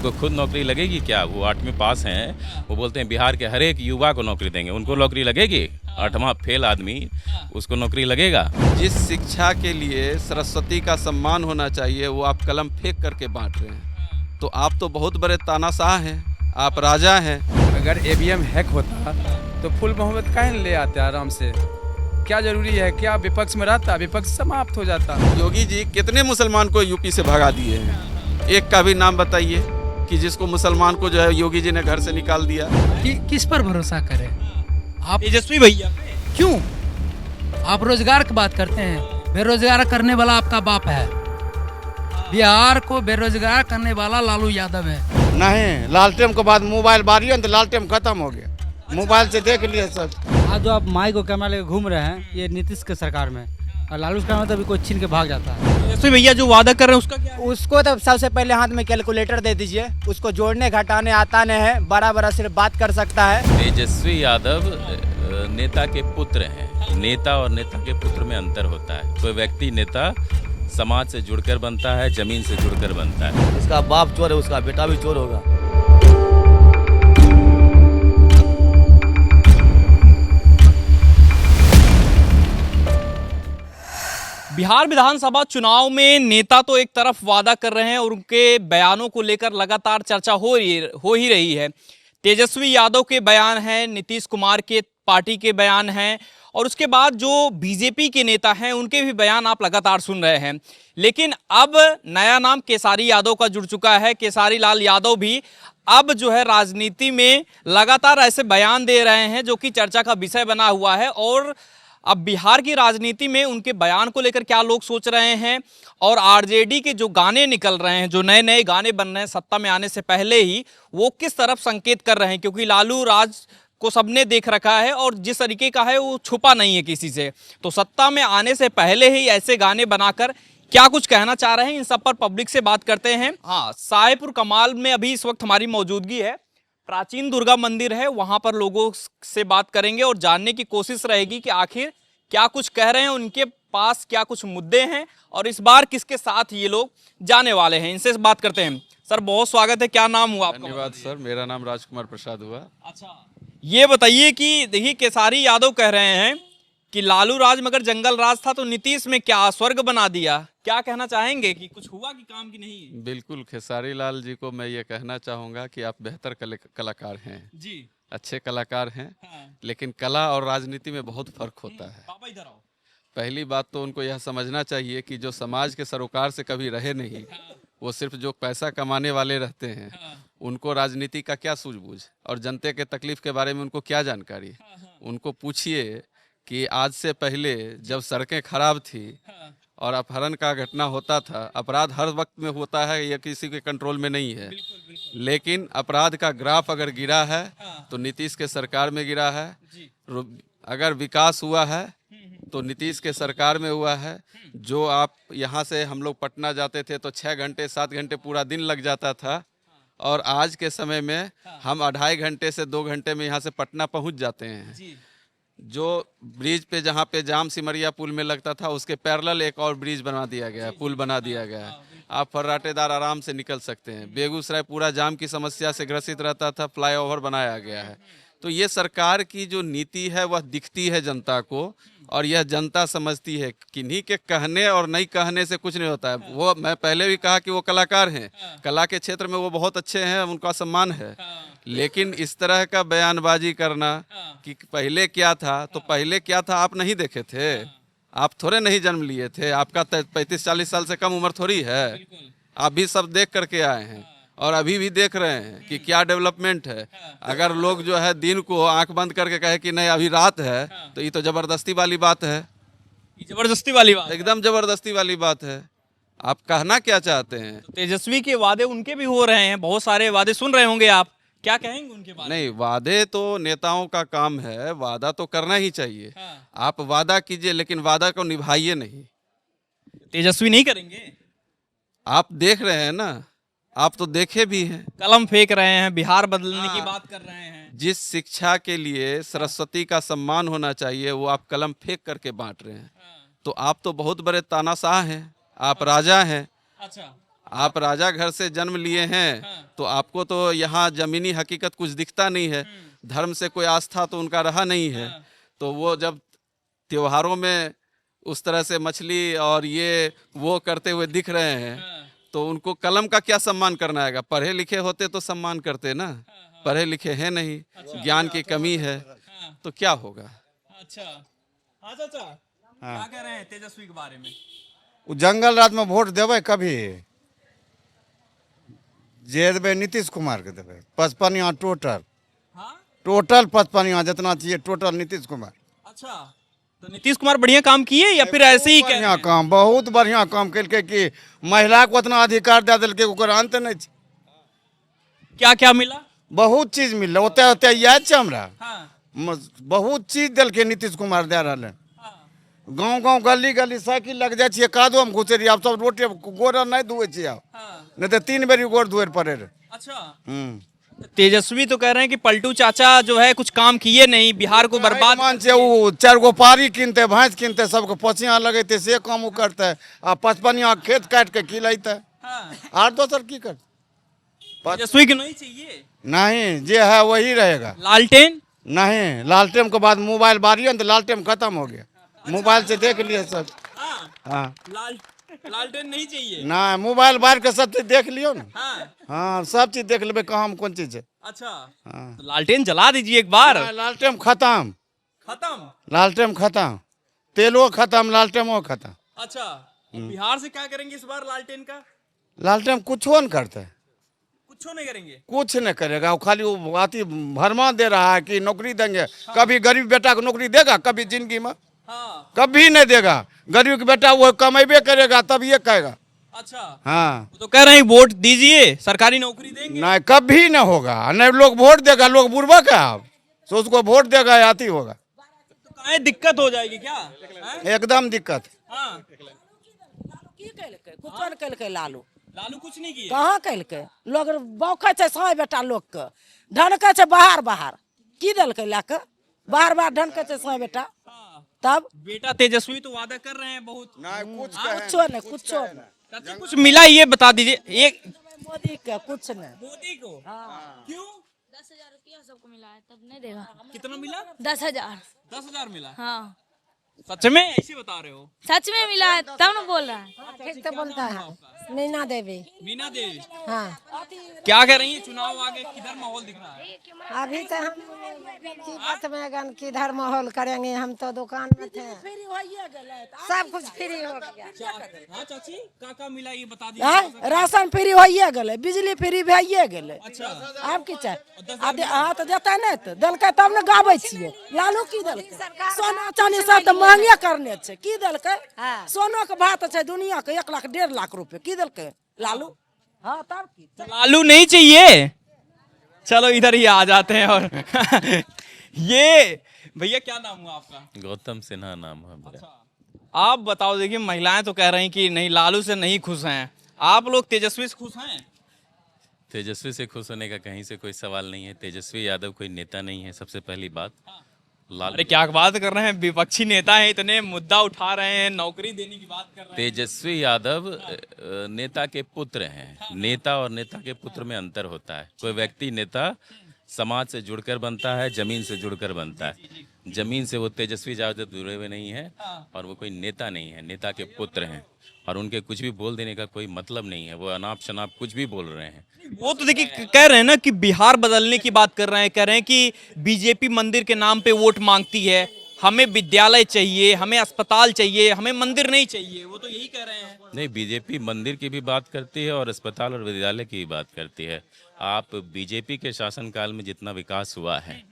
उनको खुद नौकरी लगेगी क्या? वो 8वीं पास हैं, वो बोलते हैं बिहार के हर एक युवा को नौकरी देंगे। उनको नौकरी लगेगी? 8वां फेल आदमी, उसको नौकरी लगेगा? जिस शिक्षा के लिए सरस्वती का सम्मान होना चाहिए वो आप कलम फेंक करके बांट रहे हैं। तो आप तो बहुत बड़े तानाशाह हैं, आप राजा हैं। अगर ईवीएम हैक होता तो फुल मोहम्मद काहे ले आते आराम से? क्या जरूरी है? क्या विपक्ष में रहता, विपक्ष समाप्त हो जाता। योगी जी कितने मुसलमान को यूपी से भगा दिए हैं? एक का भी नाम बताइए कि जिसको मुसलमान को जो है योगी जी ने घर से निकाल दिया। किस पर भरोसा करें? आप तेजस्वी भैया क्यों? आप रोजगार की बात करते हैं, बेरोजगार करने वाला आपका बाप है। बिहार को बेरोजगार करने वाला लालू यादव है। नहीं, लालटेन के बाद मोबाइल बारी तो लालटेन खत्म हो गया, मोबाइल से देख लिए सब। आज जो आप माइक और कैमरा लेकर घूम रहे हैं, ये नीतीश के सरकार में, और लालू सरकार में तो अभी कोई छीन के भाग जाता है। तेजस्वी भैया जो वादा कर रहे हैं उसका क्या? उसको तो सबसे पहले हाथ में कैलकुलेटर दे दीजिए, उसको जोड़ने घटाने आता नहीं है, बड़ा बड़ा सिर्फ बात कर सकता है। तेजस्वी यादव नेता के पुत्र हैं। नेता और नेता के पुत्र में अंतर होता है। कोई व्यक्ति नेता समाज से जुड़कर बनता है, जमीन से जुड़कर बनता है। इसका बाप चोर है, उसका बेटा भी चोर होगा। बिहार विधानसभा चुनाव में नेता तो एक तरफ वादा कर रहे हैं और उनके बयानों को लेकर लगातार चर्चा हो ही रही है। तेजस्वी यादव के बयान हैं, नीतीश कुमार के पार्टी के बयान हैं, और उसके बाद जो बीजेपी के नेता हैं उनके भी बयान आप लगातार सुन रहे हैं। लेकिन अब नया नाम केसारी यादव का जुड़ चुका है। केसारी लाल यादव भी अब जो है राजनीति में लगातार ऐसे बयान दे रहे हैं जो कि चर्चा का विषय बना हुआ है। और अब बिहार की राजनीति में उनके बयान को लेकर क्या लोग सोच रहे हैं, और आरजेडी के जो गाने निकल रहे हैं, जो नए नए गाने बन रहे हैं सत्ता में आने से पहले ही, वो किस तरफ संकेत कर रहे हैं? क्योंकि लालू राज को सबने देख रखा है और जिस तरीके का है वो छुपा नहीं है किसी से। तो सत्ता में आने से पहले ही ऐसे गाने बनाकर क्या कुछ कहना चाह रहे हैं, इन सब पर पब्लिक से बात करते हैं। हाँ, साहेबपुर कमाल में अभी इस वक्त हमारी मौजूदगी है। प्राचीन दुर्गा मंदिर है, वहां पर लोगों से बात करेंगे और जानने की कोशिश रहेगी कि आखिर क्या कुछ कह रहे हैं, उनके पास क्या कुछ मुद्दे हैं, और इस बार किसके साथ ये लोग जाने वाले हैं। इनसे बात करते हैं। सर, बहुत स्वागत है। क्या नाम हुआ आपका? धन्यवाद सर, मेरा नाम राजकुमार प्रसाद हुआ। अच्छा, ये बताइए कि देखिए केसारी यादव कह रहे हैं कि लालू राज मगर जंगल राज था तो नीतीश में क्या स्वर्ग बना दिया। क्या कहना चाहेंगे कि कुछ हुआ कि काम की नहीं? बिल्कुल, खेसारी लाल जी को मैं ये कहना चाहूँगा कि आप बेहतर कलाकार हैं जी, अच्छे कलाकार हैं। हाँ। लेकिन कला और राजनीति में बहुत फर्क होता है। पापा इधर आओ। पहली बात तो उनको यह समझना चाहिए कि जो समाज के सरोकार से कभी रहे नहीं, वो सिर्फ जो पैसा कमाने वाले रहते हैं, उनको राजनीति का क्या सूझबूझ और जनता के तकलीफ के बारे में उनको क्या जानकारी। उनको पूछिए कि आज से पहले जब सड़कें खराब थी और अपहरण का घटना होता था, अपराध हर वक्त में होता है, यह किसी के कंट्रोल में नहीं है, लेकिन अपराध का ग्राफ अगर गिरा है तो नीतीश के सरकार में गिरा है। अगर विकास हुआ है तो नीतीश के सरकार में हुआ है। जो आप यहाँ से हम लोग पटना जाते थे तो 6 घंटे 7 घंटे पूरा दिन लग जाता था, और आज के समय में हम 2.5 घंटे से 2 घंटे में यहाँ से पटना पहुँच जाते हैं। जो ब्रिज पे जहाँ पे जाम सिमरिया पुल में लगता था, उसके पैरेलल एक और ब्रिज बना दिया गया है, पुल बना दिया गया है। आप फर्राटेदार आराम से निकल सकते हैं। बेगूसराय पूरा जाम की समस्या से ग्रसित रहता था, फ्लाईओवर बनाया गया है। तो ये सरकार की जो नीति है वह दिखती है जनता को, और यह जनता समझती है। किन्हीं के कहने और नहीं कहने से कुछ नहीं होता है। वो मैं पहले भी कहा कि वो कलाकार हैं, कला के क्षेत्र में वो बहुत अच्छे हैं, उनका सम्मान है। लेकिन इस तरह का बयानबाजी करना कि पहले क्या था, तो पहले क्या था आप नहीं देखे थे? आप थोड़े नहीं जन्म लिए थे, आपका 35-40 साल से कम उम्र थोड़ी है। आप भी सब देख करके आए हैं और अभी भी देख रहे हैं कि क्या डेवलपमेंट है। अगर लोग जो है दिन को आंख बंद करके कहे कि नहीं अभी रात है, तो ये तो जबरदस्ती वाली बात है। जबरदस्ती वाली बात, एकदम जबरदस्ती वाली बात है। आप कहना क्या चाहते हैं? तो तेजस्वी के वादे उनके भी हो रहे हैं, बहुत सारे वादे सुन रहे होंगे आप, क्या कहेंगे उनके बारे में? नहीं, वादे तो नेताओं का काम है, वादा तो करना ही चाहिए। आप वादा कीजिए लेकिन वादा को निभाइए नहीं। तेजस्वी नहीं करेंगे? आप देख रहे हैं ना, आप तो देखे भी हैं। कलम फेंक रहे हैं, बिहार बदलने की बात कर रहे हैं। जिस शिक्षा के लिए सरस्वती का सम्मान होना चाहिए वो आप कलम फेंक करके बांट रहे हैं। तो आप तो बहुत बड़े तानाशाह हैं, आप राजा हैं। अच्छा, आप राजा घर से जन्म लिए हैं तो आपको तो यहाँ जमीनी हकीकत कुछ दिखता नहीं है, धर्म से कोई आस्था तो उनका रहा नहीं है। तो वो जब त्योहारों में उस तरह से मछली और ये वो करते हुए दिख रहे हैं तो उनको कलम का क्या सम्मान करना है? पढ़े लिखे होते तो सम्मान करते ना, पढ़े लिखे हैं नहीं, ज्ञान की कमी है, तो क्या होगा? अच्छा, हाँ चाचा, क्या कह रहे हैं तेजस्वी के बारे में? जंगल रात में वोट देवे कभी जे देवे नीतीश कुमार के देवे 55 टोटल, हाँ? टोटल 55 जितना चाहिए टोटल नीतीश कुमार। अच्छा, तो नीतीश कुमार बढ़िया काम किए या फिर ऐसे ही बढ़िया काम, बहुत बढ़िया काम करके कि महिला को उतना अधिकार दे दिल के ओकर अंत नहीं छै। क्या क्या मिला? बहुत चीज मिल ओते ओते याद छै हमरा, हाँ, बहुत चीज दिल के नीतीश कुमार दे रहा है। गाँव गाँव गली गली साइकिल लग जाए छियै, कादो में घुसे रही, आब सब रोटे गोड़ नहीं धोए छियै, आब नहीं तो 3 बेरी गोड़ धोए पड़े रहे। अच्छा, तेजस्वी तो कह रहे हैं कि पलटू चाचा जो है कुछ काम किए नहीं, बिहार को बर्बाद मान से वो 4 गो पारी किनते, भैंस किनते, सबको पचिया लगेते, से काम वो करते, आ 55 खेत काट के खिलाते, आर दोसर की कर? तेजस्वी की नहीं चाहिए? नहीं, जे है वही रहेगा। लालटेन? नहीं, लालटेन के बाद मोबाइल बारियो न तो लालटेन खत्म हो गया, मोबाइल से देख लिए सब। हाँ, लालटेन नहीं चाहिए? ना, मोबाइल बार के सब चीज देख लियो ना। हाँ, हाँ, सब चीज देख लेबे कहाँ में कौन चीज है। अच्छा, हाँ, तो लालटेन जला दीजिए एक बार। लालटेन खत्म, खत्म? लालटेन खत्म, तेलो खत्म, लालटेनो खत्म। अच्छा, बिहार से क्या करेंगे इस बार लालटेन का? लालटेन कुछो न करता है, कुछ नहीं करेंगे? कुछ नहीं करेगा, वो खाली वो आती भरमा दे रहा है कि नौकरी देंगे। कभी गरीब बेटा को नौकरी देगा कभी जिंदगी में? हाँ, कभी नहीं देगा। गरीब का बेटा वो कमेबे करेगा तब ये कहेगा। अच्छा, हाँ, तो कह रहे हैं वोट दीजिए सरकारी नौकरी देंगे। नहीं, कभी नहीं होगा, नहीं लोग वोट देगा, लोग बुर्बक है आप, तो उसको वोट देगा आती होगा। तो कहीं दिक्कत हो जाएगी क्या? हैं? एकदम दिक्कत। हाँ, कुछ लालू लालू कुछ नहीं किया? कहाँ कैलकै? लोग बौखै छै साँय बेटा लोग के, ढनकै छै बाहर बाहर, की देलकै ला के बाहर बाहर ढनकै छै साँय बेटा। तब बेटा तेजस्वी तो वादा कर रहे हैं बहुत। कुछो नहीं, कुछो नहीं, चाची कुछ मिला ये बता दीजिए। एक मोदी के कुछ नहीं। मोदी को? क्यों? 10,000 रुपया सबको मिला है, तब नहीं देगा। कितना मिला? 10,000। 10,000 मिला? हाँ, सच में ऐसे बता रहे हो? सच में मिला है तब न बोल रहा है। ठीक तो बोलता है मीना देवी। मीना देवी? हाँ, क्या कह रही है? चुनाव आगे किधर माहौल दिख रहा है? अभी तो हम की बात में गन किधर माहौल करेंगे, हम तो दुकान में थे, सब कुछ फ्री हो गया। हाँ चाची, का मिला ये बता हाँ, दीजिए। राशन फ्री होइए गेले, बिजली फ्री भइए गेले। अच्छा, आप की चाहे हाँ तो देता नहीं तो दलकै तब न गाबै छियै। लालू की दलकै? सोना चांदी सब तो महंगे करने छै, की दलकै? सोनो के भाव तो छै दुनिया के 1 लाख 1.5 लाख रुपए, की दलकै लालू? हाँ, तब की लालू नहीं चाहिए? चलो इधर ही आ जाते हैं। और ये भैया क्या नाम हुआ आपका? गौतम सिन्हा नाम है मेरा। आप बताओ, देखिए महिलाएं तो कह रही कि नहीं लालू से नहीं खुश हैं, आप लोग तेजस्वी से खुश हैं? तेजस्वी से खुश होने का कहीं से कोई सवाल नहीं है। तेजस्वी यादव कोई नेता नहीं है, सबसे पहली बात। अरे क्या बात कर रहे हैं, विपक्षी नेता हैं, इतने मुद्दा उठा रहे हैं, नौकरी देने की बात कर रहे हैं। तेजस्वी यादव नेता के पुत्र हैं। नेता और नेता के पुत्र में अंतर होता है। कोई व्यक्ति नेता समाज से जुड़कर बनता है, जमीन से जुड़कर बनता है। जमीन से वो तेजस्वी यादव जुड़े हुए नहीं है और वो कोई नेता नहीं है, नेता के पुत्र हैं। और उनके कुछ भी बोल देने का कोई मतलब नहीं है, वो अनाप शनाप कुछ भी बोल रहे हैं। वो तो देखिए कह रहे हैं ना कि बिहार बदलने की बात कर रहे हैं, कह रहे हैं कि बीजेपी मंदिर के नाम पे वोट मांगती है, हमें विद्यालय चाहिए, हमें अस्पताल चाहिए, हमें मंदिर नहीं चाहिए। वो तो यही कह रहे हैं। नहीं, बीजेपी मंदिर की भी बात करती है और अस्पताल और विद्यालय की भी बात करती है। आप बीजेपी के शासनकाल में जितना विकास हुआ है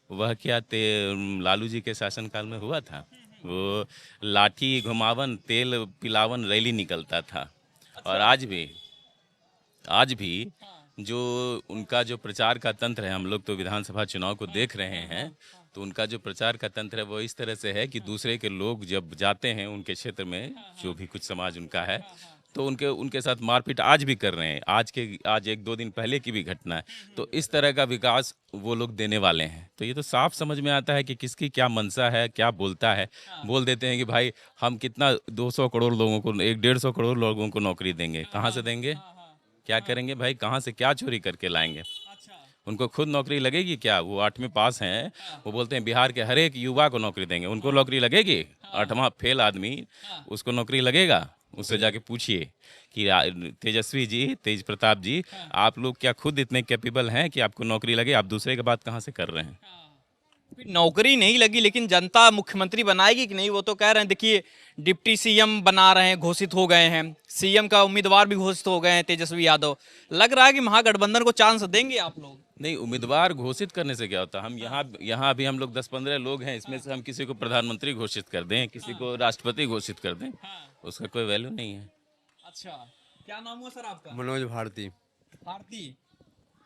वह क्या लालू जी के शासनकाल में हुआ था? वो लाठी घुमावन तेल पिलावन रैली निकलता था। और आज भी जो उनका जो प्रचार का तंत्र है, हम लोग तो विधानसभा चुनाव को देख रहे हैं, तो उनका जो प्रचार का तंत्र है वो इस तरह से है कि दूसरे के लोग जब जाते हैं उनके क्षेत्र में, जो भी कुछ समाज उनका है, तो उनके साथ मारपीट आज भी कर रहे हैं। आज 1-2 दिन पहले की भी घटना है। तो इस तरह का विकास वो लोग देने वाले हैं। तो ये तो साफ समझ में आता है कि किसकी क्या मंशा है, क्या बोलता है। बोल देते हैं कि भाई हम कितना 200 करोड़ लोगों को, 150 करोड़ लोगों को नौकरी देंगे। कहाँ से देंगे, क्या करेंगे भाई, कहाँ से क्या चोरी करके लाएंगे। उनको खुद नौकरी लगेगी क्या? वो 8वीं पास हैं, वो बोलते हैं बिहार के हर एक युवा को नौकरी देंगे। उनको नौकरी लगेगी? 8वां फेल आदमी, उसको नौकरी लगेगा? उससे जाके पूछिए कि तेजस्वी जी, तेज प्रताप जी, आप लोग क्या खुद इतने कैपेबल हैं कि आपको नौकरी लगे? आप दूसरे की बात कहाँ से कर रहे हैं? नौकरी नहीं लगी, लेकिन जनता मुख्यमंत्री बनाएगी कि नहीं, वो तो कह रहे हैं। देखिए, डिप्टी सीएम बना रहे हैं, घोषित हो गए हैं, सीएम का उम्मीदवार भी घोषित हो गए हैं तेजस्वी यादव। लग रहा है कि महागठबंधन को चांस देंगे आप लोग? नहीं, उम्मीदवार घोषित करने से क्या होता है? हम यहाँ अभी हम लोग 10-15 लोग हैं, इसमें से हम किसी को प्रधानमंत्री घोषित कर दें, किसी को राष्ट्रपति घोषित कर दें, उसका कोई वैल्यू नहीं है। अच्छा, क्या नाम हुआ सर आपका? मनोज भारती। भारती,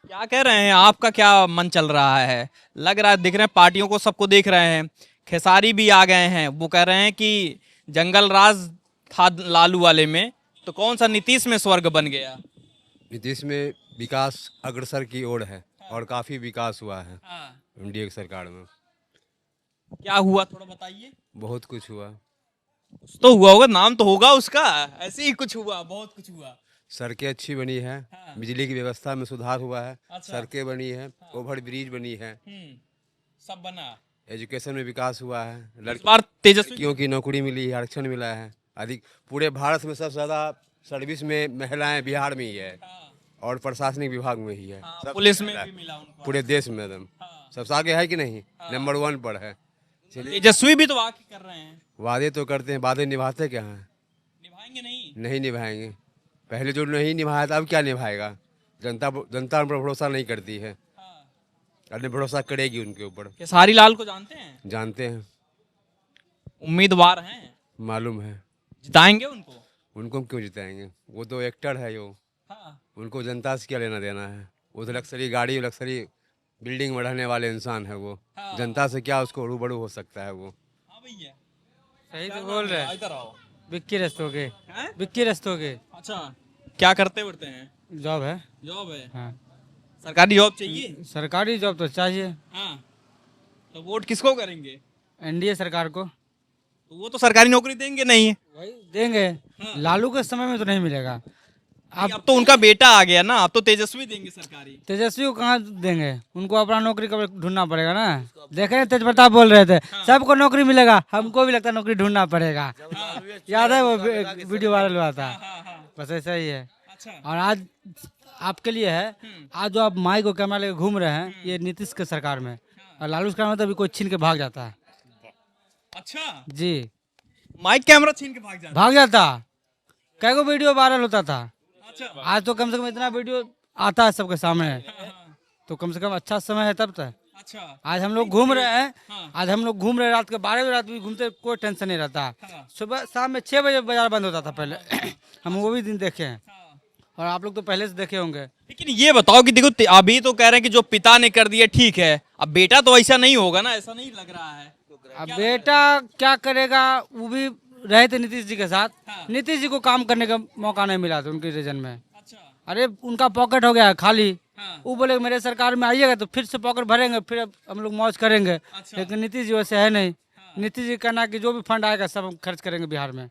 क्या कह रहे हैं, आपका क्या मन चल रहा है? लग रहा है, दिख रहे हैं, पार्टियों को सबको देख रहे हैं। खेसारी भी आ गए हैं, वो कह रहे हैं कि जंगल राज था लालू वाले में, तो कौन सा नीतीश में स्वर्ग बन गया? नीतीश में विकास अग्रसर की ओर है और काफी विकास हुआ है हाँ। एनडीए की सरकार में। क्या हुआ, थोड़ा बताइए। बहुत कुछ हुआ। कुछ तो हुआ होगा, नाम तो होगा उसका। ऐसे ही कुछ हुआ, बहुत कुछ हुआ। सड़कें अच्छी बनी है, हाँ। बिजली की व्यवस्था में सुधार हुआ है, अच्छा। सड़कें बनी है, ओवर ब्रिज बनी है, सब बना। एजुकेशन में विकास हुआ है, इस बार तेजस्वी लड़कियों की नौकरी मिली है, आरक्षण मिला है। अधिक पूरे भारत में सबसे ज्यादा सर्विस में महिलाएं बिहार में ही है और प्रशासनिक विभाग में ही है। सब पुलिस में भी मिला उनको। पूरे देश में एकदम सबसे आगे है कि नहीं, नंबर 1 पर है। तेजस्वी भी तो वाकई कर रहे हैं। वादे तो करते हैं, वादे निभाते क्या हैं? निभाएंगे नहीं? नहीं निभाएंगे। पहले जो नहीं निभाया था अब क्या निभाएगा? जनता उन पर भरोसा नहीं करती है, अरे भरोसा करेगी उनके ऊपर। खेसारी लाल को जानते हैं? जानते हैं, उम्मीदवार हैं, मालूम है। जिताएंगे उनको? उनको हम क्यों जिताएंगे? वो तो एक्टर है, वो उनको जनता से क्या लेना देना है? वो तो लग्जरी गाड़ी, लग्जरी बिल्डिंग में रहने वाले इंसान है वो। जनता से क्या उसको रूबरू हो सकता है वो? हाँ भैया, सही तो बोल रहे हैं। इधर आओ। विक्की रस्तोगे, विक्की रस्तोगे। अच्छा, क्या करते बढ़ते हैं? जॉब है। जॉब है? हाँ। सरकारी जॉब चाहिए? सरकारी जॉब तो चाहिए। हाँ। तो वोट किसको करेंगे? एनडीए सरकार को। तो वो तो सरकारी नौकरी देंगे नहीं। वही देंगे। लालू के समय में तो नहीं मिलेगा। अब तो उनका बेटा आ गया ना, अब तो तेजस्वी देंगे सरकारी। तेजस्वी को कहाँ देंगे? उनको अपना नौकरी का ढूंढना पड़ेगा ना। देखे हैं तेज प्रताप बोल रहे थे सबको नौकरी मिलेगा, हमको भी लगता है नौकरी ढूंढना पड़ेगा। याद है वो वीडियो वायरल हुआ था? बस ऐसा ही है। और आज आपके लिए है, आज जो आप माइक और कैमरा लेके घूम रहे हैं, ये नीतीश के सरकार में, और लालू सरकार में तो अभी कोई छीन के भाग जाता है। अच्छा जी, माइक कैमरा छीन के भाग जाता। कई को वीडियो वायरल होता था। अच्छा। आज तो कम से कम इतना वीडियो आता है सबके सामने, तो कम से कम अच्छा समय है तब तक। अच्छा। आज हम लोग घूम रहे हैं, आज हम लोग घूम रहे हैं, रात के 12 बजे रात भी घूमते, कोई टेंशन नहीं रहता। सुबह शाम में 6 बजे बाजार बंद होता था पहले हम वो भी दिन देखे हैं, और आप लोग तो पहले से देखे होंगे। लेकिन ये बताओ कि देखो, अभी तो कह रहे हैं कि जो पिता ने कर दिया ठीक है, अब बेटा तो ऐसा नहीं होगा ना, ऐसा नहीं लग रहा है। अब बेटा क्या करेगा? वो भी रहे थे नीतीश जी के साथ, नीतीश जी को काम करने का मौका नहीं मिला था उनके रीजन में। अरे उनका पॉकेट हो गया है खाली। वो बोले मेरे सरकार में आइएगा तो फिर से पॉकेट भरेंगे, फिर हम लोग मौज करेंगे। लेकिन नीतीश जी वैसे है नहीं। नीतीश जी कहना कि जो भी फंड आएगा सब हम खर्च करेंगे बिहार में।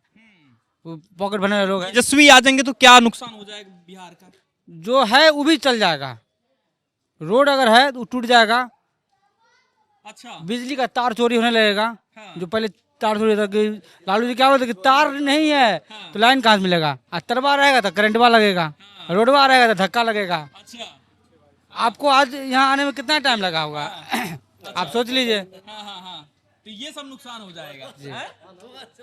वो पॉकेट भरने वाले लोग हैं। तेजस्वी आ जाएंगे तो क्या नुकसान हो जाएगा बिहार का? जो है वो भी चल जाएगा। रोड अगर है तो टूट जाएगा। अच्छा। बिजली का तार चोरी होने लगेगा। जो पहले तार चोरी था कि लालू जी क्या बोलते कि तार नहीं है तो लाइन कहाँ से मिलेगा? आज तरवा रहेगा तो करंटवा लगेगा, रोडवा रहेगा तो धक्का लगेगा। अच्छा। आपको आज यहाँ आने में कितना टाइम लगा होगा? आप सोच लीजिए। तो ये सब नुकसान हो जाएगा।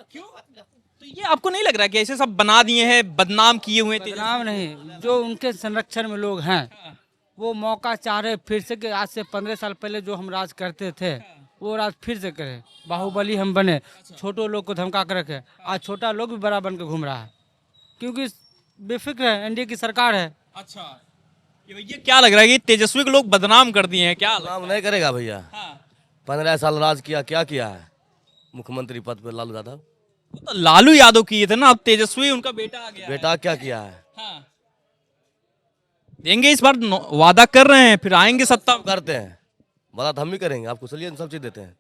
क्यों? तो ये आपको नहीं लग रहा कि ऐसे सब बना दिए हैं, बदनाम किए हुए? बदनाम नहीं, जो उनके संरक्षण में लोग हैं वो मौका चाह रहे फिर से कि आज से 15 साल पहले जो हम राज करते थे वो राज फिर से करें। बाहुबली हम बने, छोटो लोग को धमका कर रखे। आज छोटा लोग भी बड़ा बन के घूम रहा है, क्योंकि बेफिक्र है, एनडीए की सरकार है। अच्छा, ये क्या लग रहा है कि तेजस्वी को लोग बदनाम कर दिए हैं? क्या काम नहीं करेगा भैया। 15 साल राज किया, क्या किया है मुख्यमंत्री पद पे लालू यादव? तो लालू यादव किए थे ना, अब तेजस्वी उनका बेटा आ गया है। बेटा क्या किया है? हाँ। देंगे इस बार, वादा कर रहे हैं, फिर आएंगे सत्ता में। करते हैं वादा तो हम भी करेंगे, आपको चलिए सब चीज देते हैं,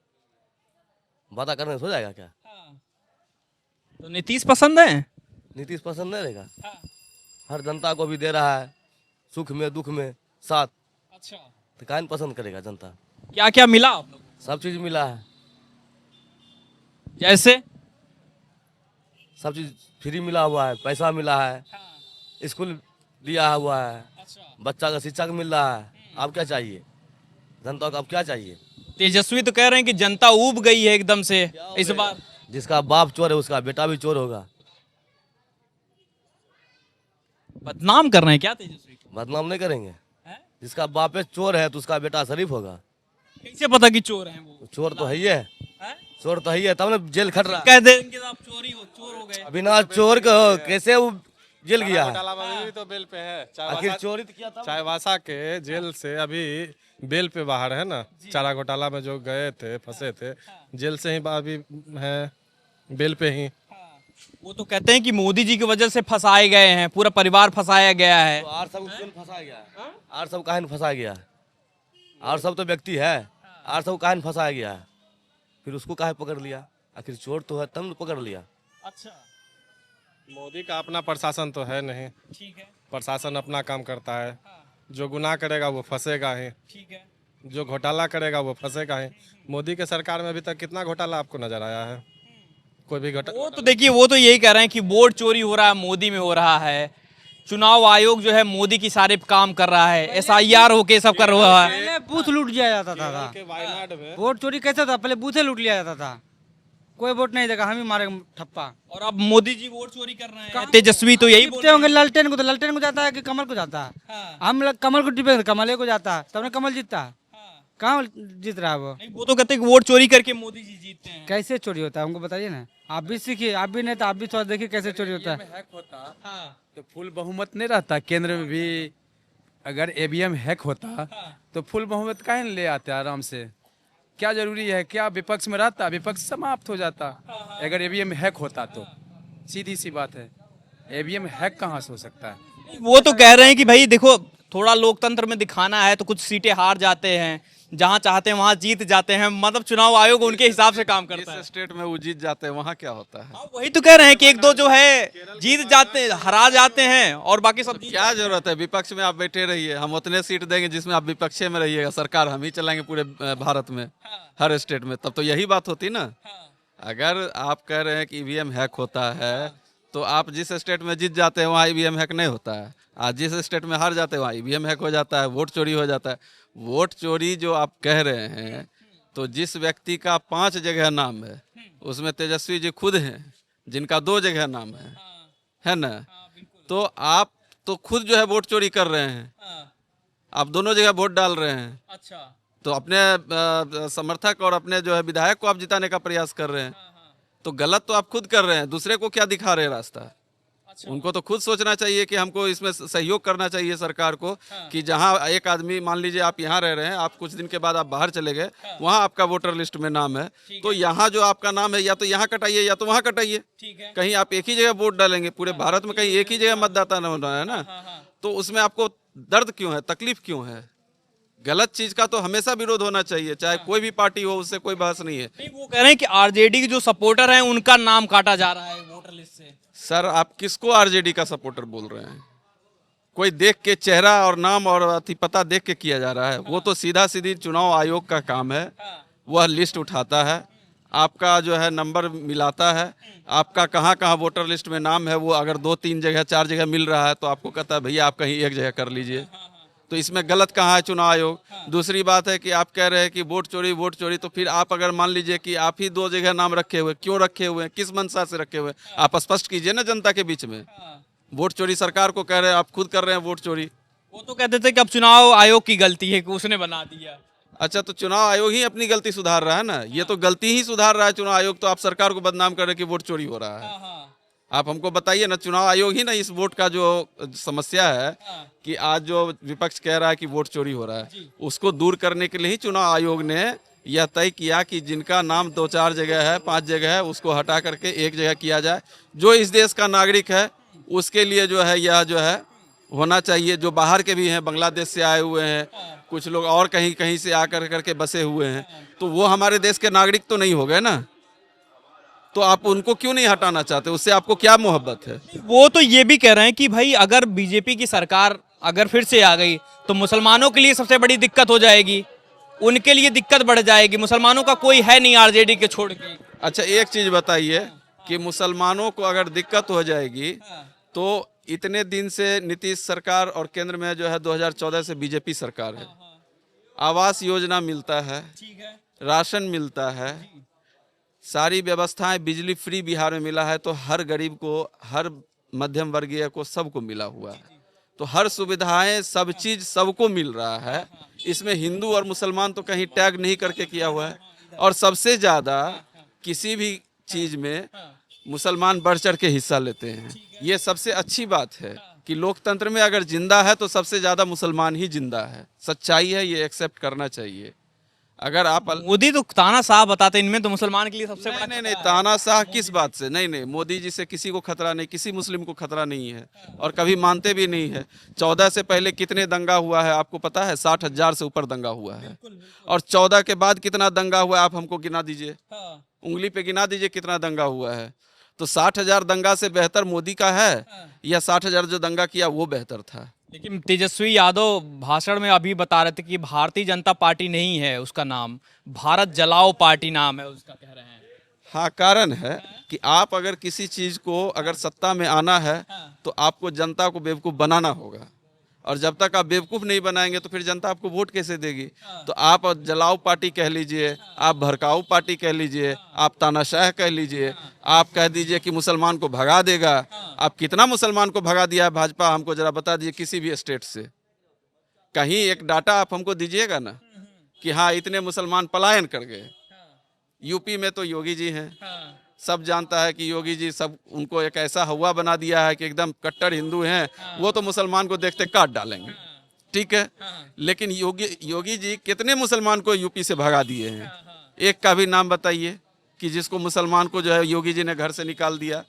वादा करने से हो जाएगा क्या? तो नीतीश पसंद है? नीतीश पसंद नहीं रहेगा? हर जनता को भी दे रहा है, सुख में दुख में साथ। अच्छा, तो काहे नहीं पसंद करेगा जनता? क्या क्या मिला आप लोग? सब चीज मिला है, जैसे सब चीज फ्री मिला हुआ है, पैसा मिला है, स्कूल दिया हुआ है, बच्चा का शिक्षा मिल रहा है। आप क्या चाहिए जनता को? अब क्या चाहिए? तेजस्वी तो कह रहे हैं कि जनता ऊब गई है एकदम से इस बार। जिसका बाप चोर है उसका बेटा भी चोर होगा। बदनाम कर रहे हैं क्या तेजस्वी को? बदनाम नहीं करेंगे। जिसका बाप है चोर है तो उसका बेटा शरीफ होगा। कैसे पता कि चोर हैं वो? चोर तो है ही है, चोर तो है ही है, तब ना जेल खट रहा। कह देंगे तो आप चोर हो गए। बिना चोर को कैसे वो जेल गया है? भी तो बेल पे है, आखिर चोरी तो किया था। चाईबासा के जेल से अभी बेल पे बाहर है ना। चारा घोटाला में जो गए थे, फंसे थे, जेल से ही अभी है, बेल पे ही। वो तो कहते हैं कि मोदी जी की वजह से फंसाए गए हैं, पूरा परिवार फंसाया गया है। तो आर सब क्यों फंसा गया है? आर सब काहे नहीं फंसाया गया है? आर सब तो व्यक्ति है, आर सब काहे नहीं फंसाया गया है? फिर उसको काहे पकड़ लिया? आखिर चोर तो है तब न पकड़ लिया। अच्छा, मोदी का अपना प्रशासन तो है नहीं, ठीक है, प्रशासन अपना काम करता है। जो गुनाह करेगा वो फंसेगा ही, ठीक है। जो घोटाला करेगा वो फंसेगा ही। मोदी के सरकार में अभी तक कितना घोटाला आपको नजर आया है? कोई भी घोटाला? वो तो देखिए, वो तो यही कह रहे हैं कि वोट चोरी हो रहा है, मोदी में हो रहा है। चुनाव आयोग जो है मोदी की सारे काम कर रहा है, SIR होके सब कर रहा है। पहले बूथ लूट लिया जाता था। वायनाड में वोट चोरी कैसे था? पहले बूथे लूट लिया जाता था, कोई वोट नहीं देगा, हम ही मारेंगे ठप्पा। और अब मोदी जी वोट चोरी कर रहे हैं। तेजस्वी तो यही बोल टिपते होंगे ललटेन को, तो ललटेन को जाता है कि कमल को जाता है? हम लोग कमल को टिपेंगे तो कमल को जाता है, तब ना कमल जीतता है। कहाँ जीत रहा है वो? नहीं, वो तो कहते हैं कि वोट चोरी करके मोदी जी जीतते हैं। कैसे चोरी होता है हमको बताइए ना, आप भी सीखिए, आप भी नहीं तो आप भी थोड़ा देखिए कैसे चोरी होता है। हैक होता तो फुल बहुमत नहीं रहता केंद्र में भी। अगर EVM हैक होता तो फुल बहुमत काहे नहीं ले आते आराम से? क्या जरूरी है? क्या विपक्ष में रहता, विपक्ष समाप्त हो जाता अगर EVM हैक होता तो। सीधी सी बात है, EVM हैक कहाँ से हो सकता है? वो तो कह रहे हैं कि भाई देखो, थोड़ा लोकतंत्र में दिखाना है तो कुछ सीटें हार जाते हैं, जहां चाहते हैं वहां जीत जाते हैं। मतलब चुनाव आयोग उनके हिसाब से काम करता है। जिस स्टेट में वो जीत जाते हैं वहाँ क्या होता है? हाँ, वही तो कह रहे हैं कि एक दो जो है जीत जाते हैं, हरा जाते हैं, और बाकी सब क्या जरूरत है? विपक्ष में आप बैठे रहिए, हम उतने सीट देंगे जिसमें आप विपक्ष में रहिएगा। सरकार हम ही चलाएंगे पूरे भारत में, हर स्टेट में। तब तो यही बात होती ना। अगर आप कह रहे हैं कि EVM हैक होता है तो आप जिस स्टेट में जीत जाते हैं वहाँ EVM हैक नहीं होता है। आज जिस स्टेट में हार जाते हैं वहाँ EVM हैक हो जाता है, वोट चोरी हो जाता है। वोट चोरी जो आप कह रहे हैं, तो जिस व्यक्ति का 5 जगह नाम है उसमें तेजस्वी जी खुद हैं जिनका 2 जगह नाम है ना? तो आप तो खुद जो है वोट चोरी कर रहे हैं, आप दोनों जगह वोट डाल रहे हैं। अच्छा, तो अपने समर्थक और अपने जो है विधायक को आप जिताने का प्रयास कर रहे हैं, तो गलत तो आप खुद कर रहे हैं। दूसरे को क्या दिखा रहे हैं रास्ता? उनको तो खुद सोचना चाहिए कि हमको इसमें सहयोग करना चाहिए सरकार को। कि जहां एक आदमी, मान लीजिए आप यहाँ रह रहे हैं, आप कुछ दिन के बाद आप बाहर चले गए, वहां आपका वोटर लिस्ट में नाम है, तो यहाँ जो आपका नाम है या तो यहाँ कटाइए या तो वहाँ कटाइए। कहीं आप एक ही जगह वोट डालेंगे, पूरे भारत में कहीं एक ही जगह मतदाता न होना है ना, तो उसमें आपको दर्द क्यों है, तकलीफ क्यों है? गलत चीज का तो हमेशा विरोध होना चाहिए, चाहे कोई भी पार्टी हो, उससे कोई बहस नहीं है। नहीं, वो कह रहे हैं कि RJD के जो सपोर्टर हैं उनका नाम काटा जा रहा है वोटर लिस्ट से। सर, आप किसको RJD का सपोर्टर बोल रहे हैं? कोई देख के चेहरा और नाम और अति पता देख के किया जा रहा है? वो तो सीधा सीधी चुनाव आयोग का काम है। वह लिस्ट उठाता है, आपका जो है नंबर मिलाता है, आपका कहाँ कहाँ वोटर लिस्ट में नाम है, वो अगर 2-3 जगह 4 जगह मिल रहा है तो आपको कहता है भैया आप कहीं एक जगह कर लीजिए। तो इसमें गलत कहाँ है चुनाव आयोग? दूसरी बात है कि आप कह रहे हैं कि वोट चोरी, तो फिर आप अगर मान लीजिए कि आप ही 2 जगह नाम रखे हुए, क्यों रखे हुए हैं, किस मंशा से रखे हुए, आप स्पष्ट कीजिए ना जनता के बीच में। वोट चोरी सरकार को कह रहे हैं, आप खुद कर रहे हैं वोट चोरी। वो तो कहते थे कि अब चुनाव आयोग की गलती है कि उसने बना दिया। अच्छा, तो चुनाव आयोग ही अपनी गलती सुधार रहा है ना, ये तो गलती ही सुधार रहा है चुनाव आयोग। तो आप सरकार को बदनाम कर रहे हैं कि वोट चोरी हो रहा है। आप हमको बताइए ना, चुनाव आयोग ही ना इस वोट का जो समस्या है कि आज जो विपक्ष कह रहा है कि वोट चोरी हो रहा है, उसको दूर करने के लिए ही चुनाव आयोग ने यह तय किया कि जिनका नाम 2-4 जगह है, 5 जगह है, उसको हटा करके एक जगह किया जाए। जो इस देश का नागरिक है उसके लिए जो है यह जो है होना चाहिए। जो बाहर के भी हैं, बांग्लादेश से आए हुए हैं, कुछ लोग और कहीं कहीं से आकर करके बसे हुए हैं, तो वो हमारे देश के नागरिक तो नहीं हो गए ना। तो आप उनको क्यों नहीं हटाना चाहते? उससे आपको क्या मोहब्बत है? वो तो ये भी कह रहे हैं कि भाई अगर बीजेपी की सरकार अगर फिर से आ गई तो मुसलमानों के लिए सबसे बड़ी दिक्कत हो जाएगी, उनके लिए दिक्कत बढ़ जाएगी। मुसलमानों का कोई है नहीं आरजेडी के छोड़ के। अच्छा, एक चीज बताइए कि मुसलमानों को अगर दिक्कत हो जाएगी तो इतने दिन से नीतीश सरकार और केंद्र में जो है 2014 से बीजेपी सरकार है, आवास योजना मिलता है, राशन मिलता है, सारी व्यवस्थाएं, बिजली फ्री बिहार में मिला है, तो हर गरीब को, हर मध्यम वर्गीय को, सबको मिला हुआ है। तो हर सुविधाएं, सब चीज सबको मिल रहा है। इसमें हिंदू और मुसलमान तो कहीं टैग नहीं करके किया हुआ है। और सबसे ज़्यादा किसी भी चीज में मुसलमान बढ़ चढ़ के हिस्सा लेते हैं। ये सबसे अच्छी बात है कि लोकतंत्र में अगर जिंदा है तो सबसे ज़्यादा मुसलमान ही जिंदा है। सच्चाई है, ये एक्सेप्ट करना चाहिए। अगर आप मोदी तो तानाशाह बताते हैं, इनमें तो मुसलमान के लिए सबसे बड़ा नहीं, तानाशाह किस बात से? नहीं, मोदी जी से किसी को खतरा नहीं, किसी मुस्लिम को खतरा नहीं है और कभी मानते भी नहीं है। 14 से पहले कितने दंगा हुआ है आपको पता है? 60,000 से ऊपर दंगा हुआ है। और 14 के बाद कितना दंगा हुआ है आप हमको गिना दीजिए, उंगली पे गिना दीजिए कितना दंगा हुआ है। तो 60,000 दंगा से बेहतर मोदी का है या 60,000 जो दंगा किया वो बेहतर था? लेकिन तेजस्वी यादव भाषण में अभी बता रहे थे कि भारतीय जनता पार्टी नहीं है उसका नाम, भारत जलाओ पार्टी नाम है उसका, कह रहे हैं। हाँ, कारण है कि आप अगर किसी चीज को अगर सत्ता में आना है तो आपको जनता को बेवकूफ़ बनाना होगा। और जब तक आप बेवकूफ़ नहीं बनाएंगे तो फिर जनता आपको वोट कैसे देगी? तो आप जलाओ पार्टी कह लीजिए, आप भड़काऊ पार्टी कह लीजिए, आप तानाशाह कह लीजिए, आप कह दीजिए कि मुसलमान को भगा देगा। आप कितना मुसलमान को भगा दिया है भाजपा, हमको जरा बता दीजिए किसी भी स्टेट से। कहीं एक डाटा आप हमको दीजिएगा ना कि हाँ इतने मुसलमान पलायन कर गए। यूपी में तो योगी जी हैं, सब जानता है कि योगी जी सब उनको एक ऐसा हवा बना दिया है कि एकदम कट्टर हिंदू हैं, वो तो मुसलमान को देखते काट डालेंगे, ठीक है। लेकिन योगी जी कितने मुसलमान को यूपी से भगा दिए हैं? एक का भी नाम बताइए कि जिसको मुसलमान को जो है योगी जी ने घर से निकाल दिया,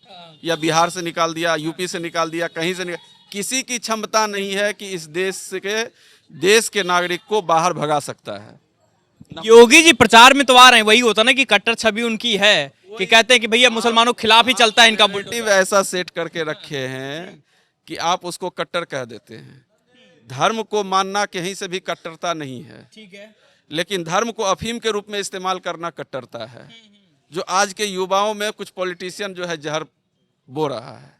या बिहार से निकाल दिया, यूपी से निकाल दिया, कहीं से किसी की क्षमता नहीं है कि इस देश के नागरिक को बाहर भगा सकता है। योगी जी प्रचार में तो आ रहे हैं, वही होता ना कि कट्टर छवि उनकी है कि कहते हैं कि भैया मुसलमानों के खिलाफ ही चलता है इनका मोटिव। ऐसा सेट करके रखे हैं कि आप उसको कट्टर कह देते हैं। धर्म को मानना कहीं से भी कट्टरता नहीं है, ठीक है, लेकिन धर्म को अफीम के रूप में इस्तेमाल करना कट्टरता है, जो आज के युवाओं में कुछ पॉलिटिशियन जो है जहर बो रहा है।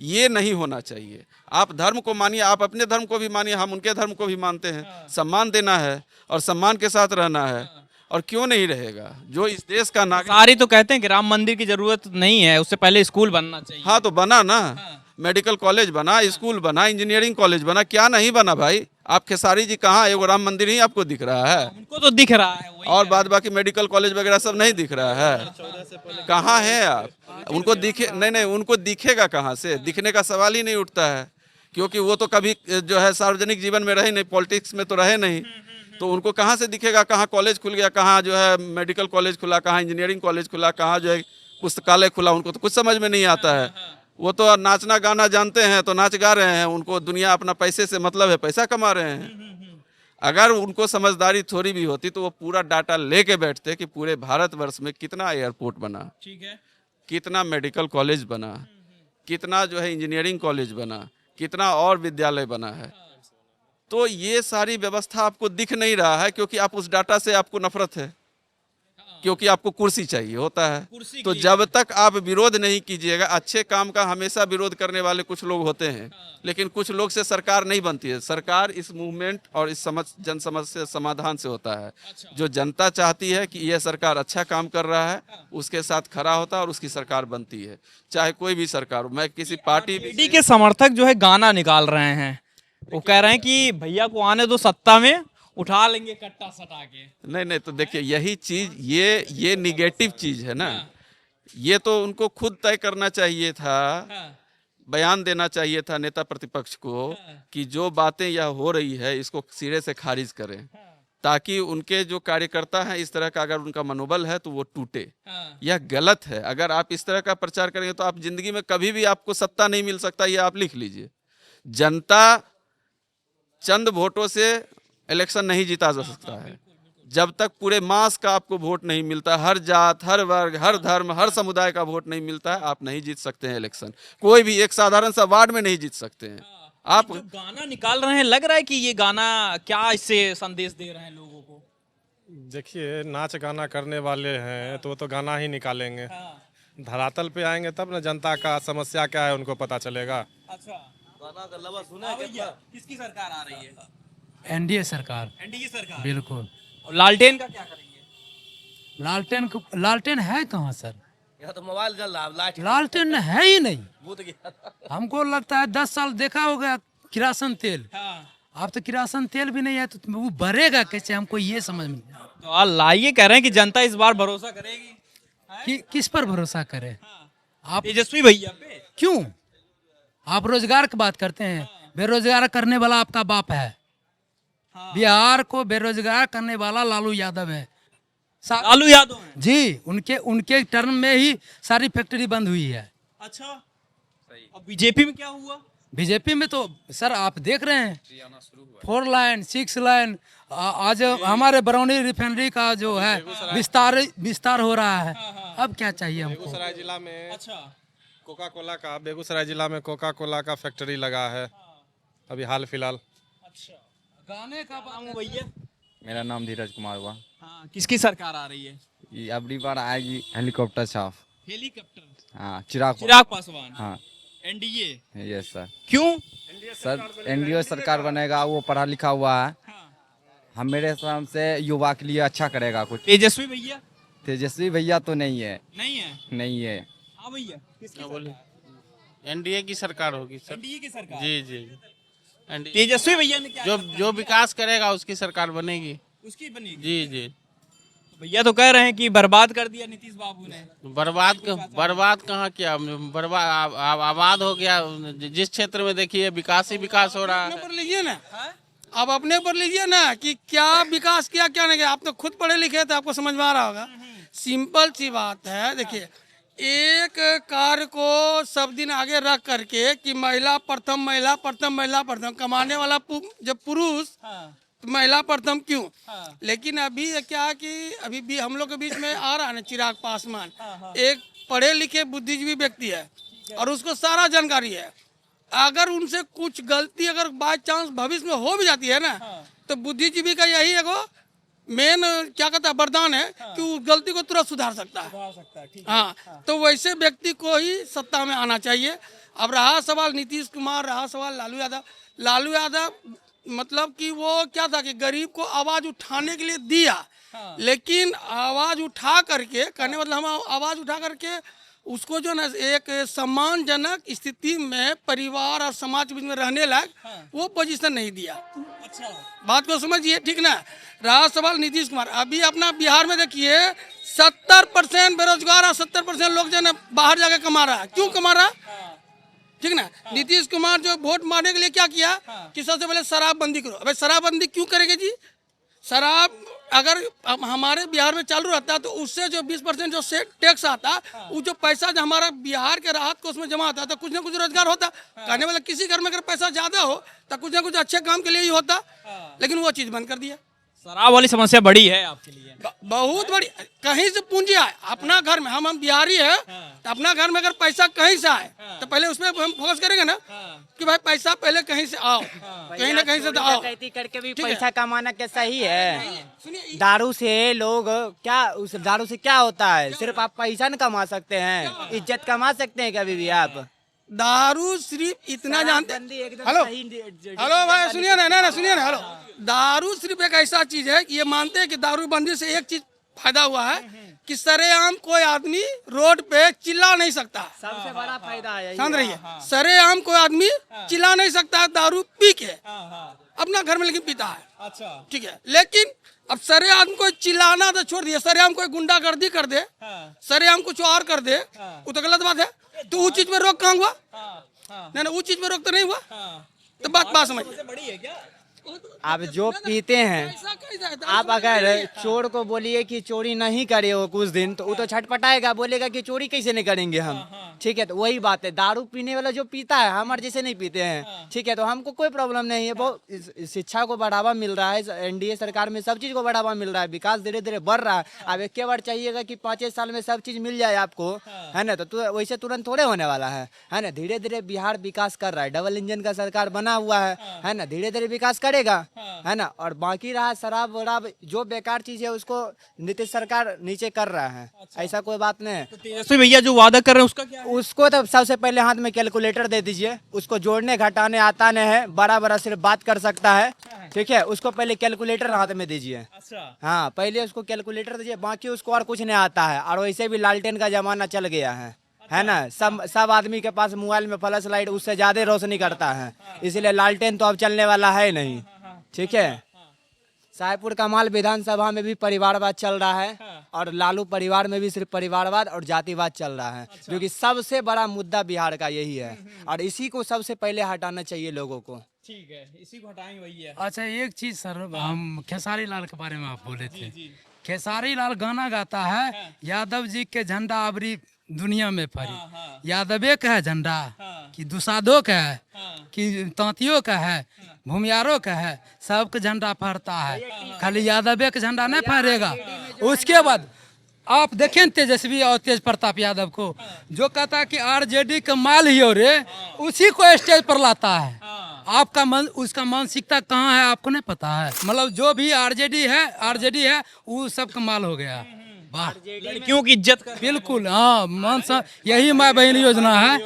ये नहीं होना चाहिए। आप धर्म को मानिए, आप अपने धर्म को भी मानिए, हम उनके धर्म को भी मानते हैं। सम्मान देना है और सम्मान के साथ रहना है, और क्यों नहीं रहेगा? जो इस देश का नागरिक, सारी तो कहते हैं कि राम मंदिर की जरूरत नहीं है, उससे पहले स्कूल बनना चाहिए। हाँ तो बना ना, मेडिकल कॉलेज बना, स्कूल बना, इंजीनियरिंग कॉलेज बना, क्या नहीं बना भाई? आप खेसारी जी कहाँ? एगो राम मंदिर ही आपको दिख रहा है? उनको तो दिख रहा है, और बाद बाकी मेडिकल कॉलेज वगैरह सब नहीं दिख रहा है। कहाँ है आप? उनको दिखे नहीं, उनको दिखेगा कहाँ से? दिखने का सवाल ही नहीं उठता है, क्योंकि वो तो कभी जो है सार्वजनिक जीवन में रहे नहीं, पॉलिटिक्स में तो रहे नहीं, तो उनको कहाँ से दिखेगा? कहाँ कॉलेज खुल गया, कहाँ जो है मेडिकल कॉलेज खुला, कहाँ इंजीनियरिंग कॉलेज खुला, कहाँ जो है पुस्तकालय खुला, उनको तो कुछ समझ में नहीं आता है। वो तो नाचना गाना जानते हैं तो नाच गा रहे हैं, उनको दुनिया अपना पैसे से मतलब है, पैसा कमा रहे हैं। अगर उनको समझदारी थोड़ी भी होती तो वो पूरा डाटा लेके बैठते कि पूरे भारतवर्ष में कितना एयरपोर्ट बना, ठीक है, कितना मेडिकल कॉलेज बना, कितना जो है इंजीनियरिंग कॉलेज बना, कितना और विद्यालय बना है। तो ये सारी व्यवस्था आपको दिख नहीं रहा है क्योंकि आप उस डाटा से आपको नफरत है, क्योंकि आपको कुर्सी चाहिए होता है। तो जब तक आप विरोध नहीं कीजिएगा, अच्छे काम का हमेशा विरोध करने वाले कुछ लोग होते हैं, लेकिन कुछ लोग से सरकार नहीं बनती है। सरकार इस मूवमेंट और इस जन समस्या समाधान से होता है। जो जनता चाहती है कि यह सरकार अच्छा काम कर रहा है, उसके साथ खड़ा होता है और उसकी सरकार बनती है, चाहे कोई भी सरकार हो। मैं किसी पार्टी के समर्थक जो है गाना निकाल रहे हैं, वो कह रहे हैं कि भैया को आने दो सत्ता में, उठा लेंगे कट्टा सटा के। नहीं, तो देखिए यही चीज, ये निगेटिव चीज है ना। ये तो उनको खुद तय करना चाहिए था, बयान देना चाहिए था नेता प्रतिपक्ष को कि जो बातें यह हो रही है इसको सिरे से खारिज करें, ताकि उनके जो कार्यकर्ता हैं इस तरह का अगर उनका मनोबल है तो वो टूटे। यह गलत है। अगर आप इस तरह का प्रचार करेंगे तो आप जिंदगी में कभी भी आपको सत्ता नहीं मिल सकता, ये आप लिख लीजिए। जनता चंद वोटों से इलेक्शन नहीं जीता जा सकता है। जब तक पूरे मास का आपको वोट नहीं मिलता, हर जात, हर वर्ग, हर धर्म, हर समुदाय का वोट नहीं मिलता है, आप नहीं जीत सकते हैं इलेक्शन। कोई भी एक साधारण सा वार्ड में नहीं जीत सकते हैं आप। जो गाना निकाल रहे हैं, लग रहा है कि ये गाना क्या इससे संदेश दे रहे हैं लोगों को? देखिए, नाच गाना करने वाले हैं तो वो तो गाना ही निकालेंगे। धरातल पे आएंगे तब ना जनता का समस्या क्या है उनको पता चलेगा। अच्छा, गाना का लवा सुना है क्या? किसकी सरकार आ रही है? एनडीए सरकार। एनडीए सरकार, बिल्कुल। और लालटेन का क्या करेंगे? लालटेन है कहाँ सर? यहाँ तो मोबाइल जल रहा है, लाइट लालटेन है ही नहीं। भूत गया। हमको लगता है 10 साल देखा हो गया किरासन तेल। अब तो किरासन तेल भी नहीं है तो वो बढ़ेगा कैसे, हमको ये समझ में नहीं आ रहा। तो आप लाइए, कह रहे हैं कि जनता इस बार भरोसा करेगी। किस पर भरोसा करे? आप तेजस्वी भैया पे। क्यों? आप रोजगार की बात करते हैं, बेरोजगार करने वाला आपका बाप है। बिहार को बेरोजगार करने वाला लालू यादव है। लालू यादव हैं? जी, उनके टर्म में ही सारी फैक्ट्री बंद हुई है। अच्छा, और बीजेपी में क्या हुआ? बीजेपी में तो सर आप देख रहे हैं 4 लाइन 6 लाइन आज हमारे बरौनी रिफाइनरी का जो है विस्तार हो रहा है। अब क्या चाहिए हमको? बेगूसराय जिला में अच्छा, बेगूसराय जिला में कोका कोला का फैक्ट्री लगा है अभी हाल फिलहाल। अच्छा, गाने का नाम हो भैया? मेरा नाम धीरज कुमार हुआ। हाँ, किसकी सरकार आ रही है? ये अगली बार आएगी हेलीकॉप्टर छाप। हेलीकॉप्टर? हाँ, चिराग पासवान। हाँ, एनडीए? Yes sir. क्यों? सर एनडीए सरकार बनेगा, वो पढ़ा लिखा हुआ है। हम मेरे हिसाब से युवा के लिए अच्छा करेगा कुछ। तेजस्वी भैया? तेजस्वी भैया तो नहीं है। नहीं है? नहीं है। हाँ भैया, किसकी बोले? एनडीए की सरकार होगी सर। एनडीए की सरकार? जी। तेजस्वी भैया ने क्या जो विकास करेगा उसकी सरकार बनेगी। उसकी बनेगी? जी। भैया तो कह रहे हैं कि बर्बाद कर दिया नीतीश बाबू ने। बर्बाद कहाँ किया? बर्बाद आबाद हो गया। जिस क्षेत्र में देखिए विकास ही विकास हो रहा है। पर लीजिए ना, आप अपने पर लीजिए ना कि क्या विकास किया क्या नहीं किया। आप तो खुद पढ़े लिखे थे, आपको समझ में आ रहा होगा। सिंपल सी बात है। देखिए, एक कार्य को सब दिन आगे रख करके कि महिला प्रथम कमाने वाला जब पुरुष तो महिला प्रथम क्यों? लेकिन अभी क्या है कि अभी भी हम लोग के बीच में आ रहा है ना चिराग पासवान, एक पढ़े लिखे बुद्धिजीवी व्यक्ति है और उसको सारा जानकारी है। अगर उनसे कुछ गलती अगर बाय चांस भविष्य में हो भी जाती है ना, तो बुद्धिजीवी का यही एगो मेन क्या कहता है वरदान है कि उस गलती को तुरंत सुधार सकता है। हाँ, तो वैसे व्यक्ति को ही सत्ता में आना चाहिए। अब रहा सवाल नीतीश कुमार, रहा सवाल लालू यादव मतलब कि वो क्या था कि गरीब को आवाज उठाने के लिए दिया, लेकिन आवाज उठा करके करने मतलब हम आवाज उठा करके उसको जो ना एक सम्मानजनक स्थिति में परिवार और समाज के बीच में रहने लायक वो पोजीशन नहीं दिया। अच्छा, बात को समझिए, ठीक ना। रहा सवाल नीतीश कुमार, अभी अपना बिहार में देखिए 70% बेरोजगार और 70% लोग जो है बाहर जाके कमा रहा है। क्यों कमा रहा है? ठीक ना। नीतीश कुमार जो वोट मारने के लिए क्या किया कि सबसे पहले शराबबंदी करो। अबे शराबबंदी क्यों करेंगे जी? शराब अगर हमारे बिहार में चालू रहता तो उससे जो 20% जो टैक्स आता, वो जो पैसा जो हमारा बिहार के राहत को उसमें जमा होता तो कुछ ना कुछ रोजगार होता। कहने वाला किसी घर में अगर पैसा ज्यादा हो तो कुछ ना कुछ अच्छे काम के लिए ही होता, लेकिन वो चीज बंद कर दिया। शराब वाली समस्या बड़ी है आपके लिए? बहुत बड़ी। कहीं से पूंजी आए अपना घर में, हम बिहारी है तो अपना घर में अगर पैसा कहीं से आए तो पहले उसमें हम फोकस करेंगे ना कि भाई पैसा पहले कहीं से आओ, कहीं ना कहीं से तो आओ। करके भी पैसा कमाना क्या सही है? दारू से लोग क्या, उस दारू से क्या होता है? सिर्फ आप पैसा न कमा सकते हैं, इज्जत कमा सकते हैं कभी भी आप। दारू सिर्फ इतना जानते हैं। हेलो भाई सुनिए ना, सुनिए ना। हेलो, दारू सिर्फ एक ऐसा चीज है कि ये मानते हैं कि दारू बंदी से एक चीज फायदा हुआ है कि सरेआम कोई आदमी रोड पे चिल्ला नहीं सकता। सबसे बड़ा फायदा है, समझ रही है? सरेआम कोई आदमी चिल्ला नहीं सकता दारू पी के, अपना घर में लेकिन पीता है। अच्छा, ठीक है। लेकिन अब सरेआम को चिल्लाना तो छोड़ दिया, सरेआम कोई गुंडागर्दी कर दे, सरेआम कुछ और कर दे, वो तो गलत बात है। तो उस चीज में रोक कहाँ हुआ? नहीं, उस चीज में रोक तो नहीं हुआ। तो बात समझिए। बड़ी है क्या? आप जो पीते हैं, आप अगर चोर को बोलिए कि चोरी नहीं करे हो कुछ दिन, तो वो तो छटपटाएगा, बोलेगा कि चोरी कैसे नहीं करेंगे हम। ठीक है, तो वही बात है, दारू पीने वाला जो पीता है, हमारे जैसे नहीं पीते हैं। ठीक है, तो हमको कोई प्रॉब्लम नहीं है। बहुत शिक्षा को बढ़ावा मिल रहा है, एनडीए सरकार में सब चीज़ को बढ़ावा मिल रहा है, विकास धीरे धीरे बढ़ रहा है। अब एक बार चाहिएगा कि 5 साल में सब चीज़ मिल जाए आपको, है ना, तो वैसे तुरंत थोड़े होने वाला है ना। धीरे धीरे बिहार विकास कर रहा है, डबल इंजन का सरकार बना हुआ है ना, धीरे धीरे विकास करेगा, है ना। और बाकी रहा शराब वराब जो बेकार चीज है, उसको नीतीश सरकार नीचे कर रहा है। ऐसा कोई बात नहीं है। तेजस्वी भैया जो वादा कर रहे हैं उसका क्या? उसको तो सबसे पहले हाथ में कैलकुलेटर दे दीजिए, उसको जोड़ने घटाने आता नहीं है, बड़ा बड़ा सिर्फ बात कर सकता है। ठीक है, उसको पहले कैलकुलेटर हाथ में दीजिए। हाँ, पहले उसको कैलकुलेटर दीजिए, बाकी उसको और कुछ नहीं आता है। और वैसे भी लालटेन का जमाना चल गया है ना। सब आदमी के पास मोबाइल में फ्लैश लाइट उससे ज्यादा रोशनी करता है, इसलिए लालटेन तो अब चलने वाला है नहीं। ठीक है, साहेबपुर कमाल विधानसभा में भी परिवारवाद चल रहा है, और लालू परिवार में भी सिर्फ परिवारवाद और जातिवाद चल रहा है, जो कि सबसे बड़ा मुद्दा बिहार का यही है, और इसी को सबसे पहले हटाना चाहिए लोगों को। ठीक है, इसी को हटाएंगे भैया। अच्छा, एक चीज सर, हम खेसारी लाल के बारे में आप बोले थे। खेसारी लाल गाना गाता है, यादव जी के झंडा अबरी दुनिया में फरी। यादवे का है झंडा कि दुसादों का है कि तांतियों का है, भूमियारों का है, सबका झंडा फहरता है, खाली यादवे का झंडा नहीं फहरेगा। उसके बाद आप देखें तेजस्वी और तेज प्रताप यादव को, जो कहता है कि आरजेडी का माल ही हो रे, उसी को स्टेज पर लाता है। आपका उसका मानसिकता कहाँ है आपको नहीं पता है। मतलब जो भी आरजेडी है वो सबका माल हो गया। लड़कियों की इज्जत कर, बिल्कुल, हाँ, यही माँ बहन योजना है,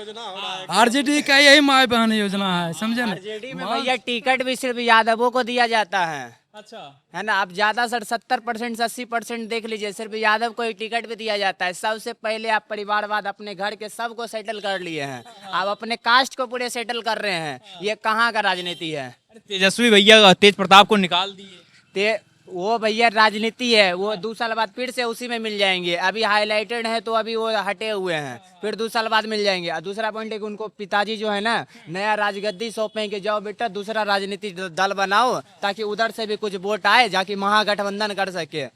आरजेडी का यही माँ बहन योजना है, समझे ना। आरजेडी में भैया टिकट भी सिर्फ यादवों को दिया जाता है। अच्छा, है ना। आप ज्यादा 70% 80% देख लीजिए, सिर्फ यादव को एक टिकट भी दिया जाता है। सबसे पहले आप परिवारवाद अपने घर के सबको सेटल कर लिए हैं, आप अपने कास्ट को पूरे सेटल कर रहे हैं। ये कहाँ का राजनीति है? तेजस्वी भैया तेज प्रताप को निकाल दिए। वो भैया राजनीति है, वो 2 साल बाद फिर से उसी में मिल जाएंगे। अभी हाईलाइटेड है तो अभी वो हटे हुए हैं, फिर 2 साल बाद मिल जाएंगे। और दूसरा पॉइंट है कि उनको पिताजी जो है ना, नया राजगद्दी सौंपेंगे, जाओ बेटा दूसरा राजनीतिक दल बनाओ, ताकि उधर से भी कुछ वोट आए, जाकि महागठबंधन कर सके।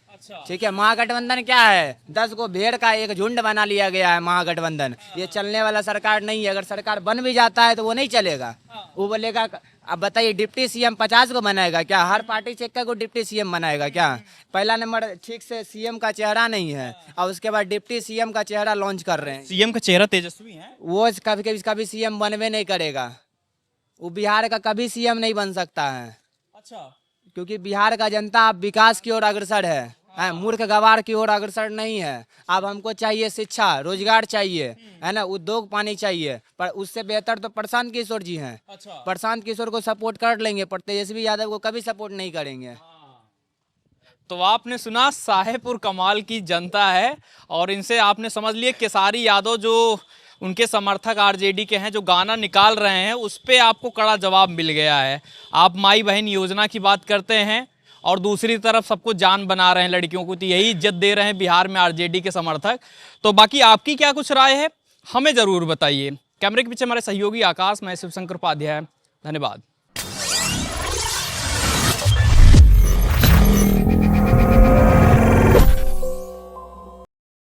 ठीक है, महागठबंधन क्या है? 10 को भेड़ का एक झुंड बना लिया गया है महागठबंधन। ये चलने वाला सरकार नहीं है। अगर सरकार बन भी जाता है तो वो नहीं चलेगा। वो बोलेगा, अब बताइए डिप्टी सीएम 50 को बनाएगा क्या? हर पार्टी से 1 को डिप्टी सीएम बनाएगा क्या? पहला नंबर ठीक से सीएम का चेहरा नहीं है, और उसके बाद डिप्टी सीएम का चेहरा लॉन्च कर रहे हैं। सीएम का चेहरा तेजस्वी है, वो कभी सीएम बनवे नहीं करेगा। वो बिहार का कभी सीएम नहीं बन सकता है। अच्छा, क्योंकि बिहार का जनता अब विकास की ओर अग्रसर है, मूर्ख गवार की ओर अग्रसर नहीं है। अब हमको चाहिए शिक्षा, रोजगार चाहिए, है ना, उद्योग पानी चाहिए। पर उससे बेहतर तो प्रशांत किशोर जी हैं। प्रशांत किशोर को सपोर्ट कर लेंगे, पर तेजस्वी यादव को कभी सपोर्ट नहीं करेंगे। तो आपने सुना, साहेबपुर कमाल की जनता है, और इनसे आपने समझ लिया केसारी यादव जो उनके समर्थक आरजेडी के हैं, जो गाना निकाल रहे हैं, उस पे आपको कड़ा जवाब मिल गया है। आप माई बहन योजना की बात करते हैं और दूसरी तरफ सबको जान बना रहे हैं लड़कियों को, तो यही इज्जत दे रहे हैं बिहार में आरजेडी के समर्थक। तो बाकी आपकी क्या कुछ राय है, हमें ज़रूर बताइए। कैमरे के पीछे हमारे सहयोगी आकाश, मैं शिवशंकर उपाध्याय, धन्यवाद।